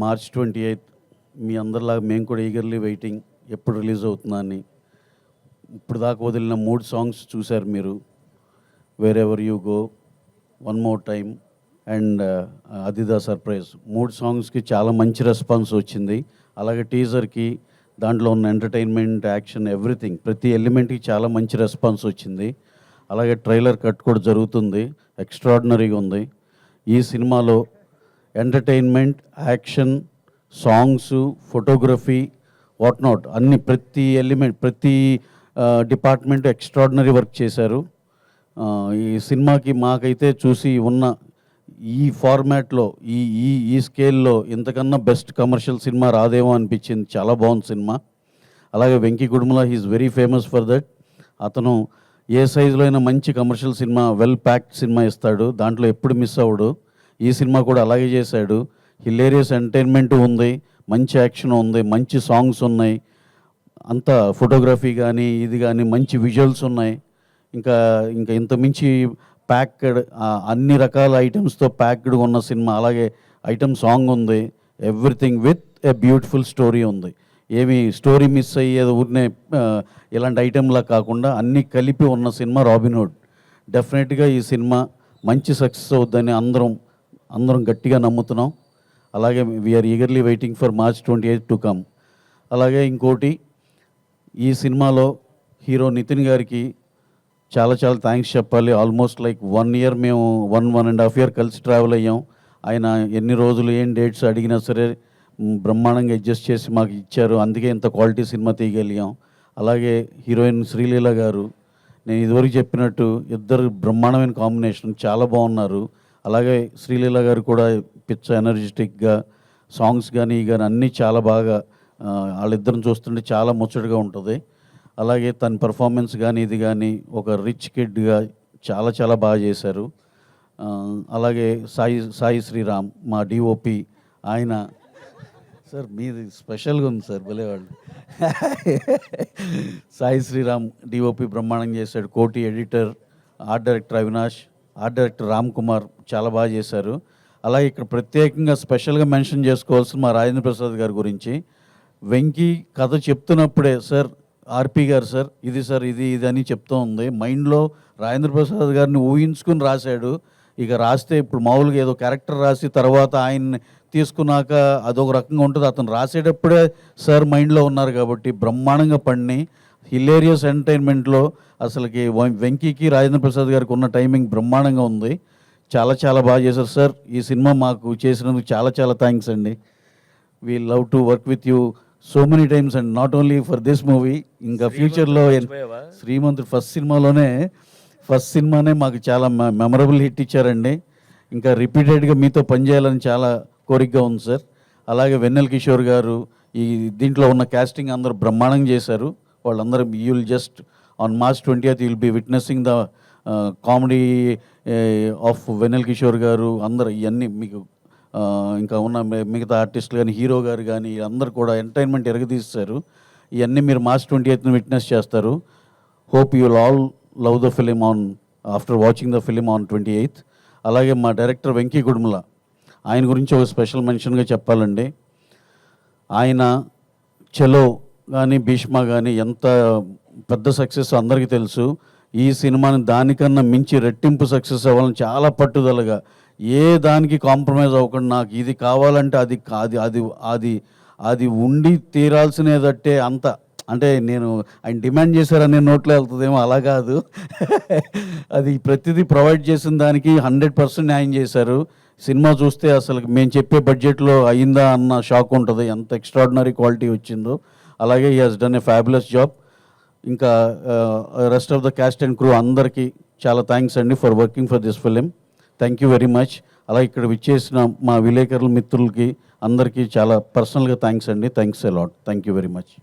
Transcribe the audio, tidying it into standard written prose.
March 28 మీ అందరిలాగా మేము కూడా ఈగర్లీ వెయిటింగ్ ఎప్పుడు రిలీజ్ అవుతుందా అని. ఇప్పుడు దాకా వదిలిన 3 సాంగ్స్ చూశారు మీరు. Wear ever you go, one more time and అది ద సర్ప్రైజ్. 3 సాంగ్స్కి చాలా మంచి రెస్పాన్స్ వచ్చింది. అలాగే టీజర్కి, దాంట్లో ఉన్న ఎంటర్టైన్మెంట్, యాక్షన్, ఎవ్రీథింగ్, ప్రతి ఎలిమెంట్కి చాలా మంచి రెస్పాన్స్ వచ్చింది. అలాగే ట్రైలర్ కట్ కూడా జరుగుతుంది, ఎక్స్ట్రాడినరీగా ఉంది. ఈ సినిమాలో entertainment, action, songs, photography, what not అన్ని ప్రతి ఎలిమెంట్, ప్రతి డిపార్ట్మెంట్ ఎక్స్ట్రాడినరీ వర్క్ చేశారు. ఈ సినిమాకి మాకైతే చూసి ఉన్న ఈ ఫార్మాట్లో, ఈ ఈ ఈ స్కేల్లో ఇంతకన్నా బెస్ట్ కమర్షియల్ సినిమా రాదేమో అనిపించింది. చాలా బాగుంది సినిమా. అలాగే Venky Kudumula he's very famous for that. అతను ఏ సైజులో అయినా మంచి కమర్షియల్ సినిమా, వెల్ ప్యాక్డ్ సినిమా ఇస్తాడు, దాంట్లో ఎప్పుడు మిస్ అవ్వడు. ఈ సినిమా కూడా అలాగే చేశాడు. హిలేరియస్ ఎంటర్టైన్మెంట్ ఉంది, మంచి యాక్షన్ ఉంది, మంచి సాంగ్స్ ఉన్నాయి, అంత ఫోటోగ్రఫీ కానీ ఇది కానీ మంచి విజువల్స్ ఉన్నాయి. ఇంకా ఇంకా ఇంత మించి ప్యాక్డ్, అన్ని రకాల ఐటమ్స్తో ప్యాక్డ్గా ఉన్న సినిమా. అలాగే ఐటమ్ సాంగ్ ఉంది, everything with a beautiful story ఉంది. ఏమి స్టోరీ మిస్ అయ్యేది ఊరినే ఇలాంటి ఐటెంలా కాకుండా అన్నీ కలిపి ఉన్న సినిమా రాబిన్హుడ్. డెఫినెట్గా ఈ సినిమా మంచి సక్సెస్ అవుద్దని అందరం గట్టిగా నమ్ముతున్నాం. అలాగే we're eagerly waiting for March 28 to come. అలాగే ఇంకోటి, ఈ సినిమాలో హీరో నితిన్ గారికి చాలా చాలా థ్యాంక్స్ చెప్పాలి. ఆల్మోస్ట్ లైక్ 1 year మేము 1.5 year కలిసి ట్రావెల్ అయ్యాం. ఆయన ఎన్ని రోజులు ఏం డేట్స్ అడిగినా సరే బ్రహ్మాండంగా అడ్జస్ట్ చేసి మాకు ఇచ్చారు. అందుకే ఇంత క్వాలిటీ సినిమా తీయగలిగాం. అలాగే హీరోయిన్ శ్రీలీల గారు, నేను ఇదివరకు చెప్పినట్టు ఇద్దరు బ్రహ్మాండమైన కాంబినేషన్, చాలా బాగున్నారు. అలాగే శ్రీలీల గారు కూడా పిచ్చ ఎనర్జెటిక్గా, సాంగ్స్ కానీ అన్నీ చాలా బాగా, వాళ్ళిద్దరిని చూస్తుంటే చాలా ముచ్చటగా ఉంటుంది. అలాగే తన పర్ఫార్మెన్స్ కానీ ఇది కానీ ఒక రిచ్ కిడ్గా చాలా చాలా బాగా చేశారు. అలాగే సాయి శ్రీరామ్ మా డిఓపి, ఆయన సార్ మీది స్పెషల్గా ఉంది సార్, భలేవాళ్ళు. సాయి శ్రీరామ్ డిఓపి బ్రహ్మాండంగా చేశాడు. కోటి editor, art director Avinash, art director Ram Kumar చాలా బాగా చేశారు. అలాగే ఇక్కడ ప్రత్యేకంగా స్పెషల్గా మెన్షన్ చేసుకోవాల్సిన మా రాజేంద్ర ప్రసాద్ గారి గురించి. వెంకీ కథ చెప్తున్నప్పుడే సార్, ఆర్పి గారు సార్ ఇది అని చెప్తూ ఉంది. మైండ్లో రాజేంద్ర ప్రసాద్ గారిని ఊహించుకుని రాశాడు. ఇక రాస్తే ఇప్పుడు మామూలుగా ఏదో క్యారెక్టర్ రాసి తర్వాత ఆయన్ని తీసుకున్నాక అదొక రకంగా ఉంటుంది. అతను రాసేటప్పుడే సార్ మైండ్లో ఉన్నారు కాబట్టి బ్రహ్మాండంగా పండి హిలేరియస్ ఎంటర్టైన్మెంట్లో అసలుకి వెంకీకి రాజేంద్ర ప్రసాద్ గారికి ఉన్న టైమింగ్ బ్రహ్మాండంగా ఉంది. చాలా చాలా బాగా చేశారు సార్. ఈ సినిమా మాకు చేసినందుకు చాలా చాలా థ్యాంక్స్ అండి. We love to work with you so many times and not only for this movie, ఇంకా ఫ్యూచర్లో శ్రీమంతుడు ఫస్ట్ సినిమానే మాకు చాలా మెమరబుల్ హిట్ ఇచ్చారండి. ఇంకా రిపీటెడ్గా మీతో పనిచేయాలని చాలా కోరికగా ఉంది సార్. అలాగే వెన్నెల కిషోర్ గారు, ఈ దీంట్లో ఉన్న క్యాస్టింగ్ అందరూ బ్రహ్మాండంగా చేశారు. వాళ్ళందరూ you will just on March 20th you will be witnessing the comedy of Vennela Kishore garu. అందరూ ఇవన్నీ మీకు ఇంకా ఉన్న మిగతా ఆర్టిస్టులు కానీ, హీరో గారు కానీ అందరూ కూడా ఎంటర్టైన్మెంట్ ఎరగదీస్తారు. ఇవన్నీ మీరు మార్చ్ 28th విట్నెస్ చేస్తారు. Hope you will all love the film after watching the film on 28th. అలాగే మా డైరెక్టర్ వెంకీ కుడుముల, ఆయన గురించి ఒక స్పెషల్ మెన్షన్గా చెప్పాలండి. ఆయన చలో కానీ భీష్మ కానీ ఎంత పెద్ద సక్సెస్ అందరికీ తెలుసు. ఈ సినిమాని దానికన్నా మించి రెట్టింపు సక్సెస్ అవ్వాలని చాలా పట్టుదలగా, ఏ దానికి కాంప్రమైజ్ అవ్వకుండా నాకు ఇది కావాలంటే అది అది అది అది ఉండి తీరాల్సినదట్టే అంత, అంటే నేను ఆయన డిమాండ్ చేశారనే నోట్లో వెళ్తుందేమో, అలా కాదు. అది ప్రతిదీ ప్రొవైడ్ చేసిన దానికి 100% న్యాయం చేశారు. సినిమా చూస్తే అసలు మేము చెప్పే బడ్జెట్లో అయిందా అన్న షాక్ ఉంటుంది, ఎంత ఎక్స్ట్రాడినరీ క్వాలిటీ వచ్చిందో. అలాగే he has done a fabulous job. ఇంకా rest of the cast and crew అందరికీ చాలా థ్యాంక్స్ అండి for working for this film. Thank you very much. అలాగే ఇక్కడ విచ్చేసిన మా విలేకరుల మిత్రులకి అందరికీ చాలా పర్సనల్గా థ్యాంక్స్ అండి. Thanks a lot. Thank you very much.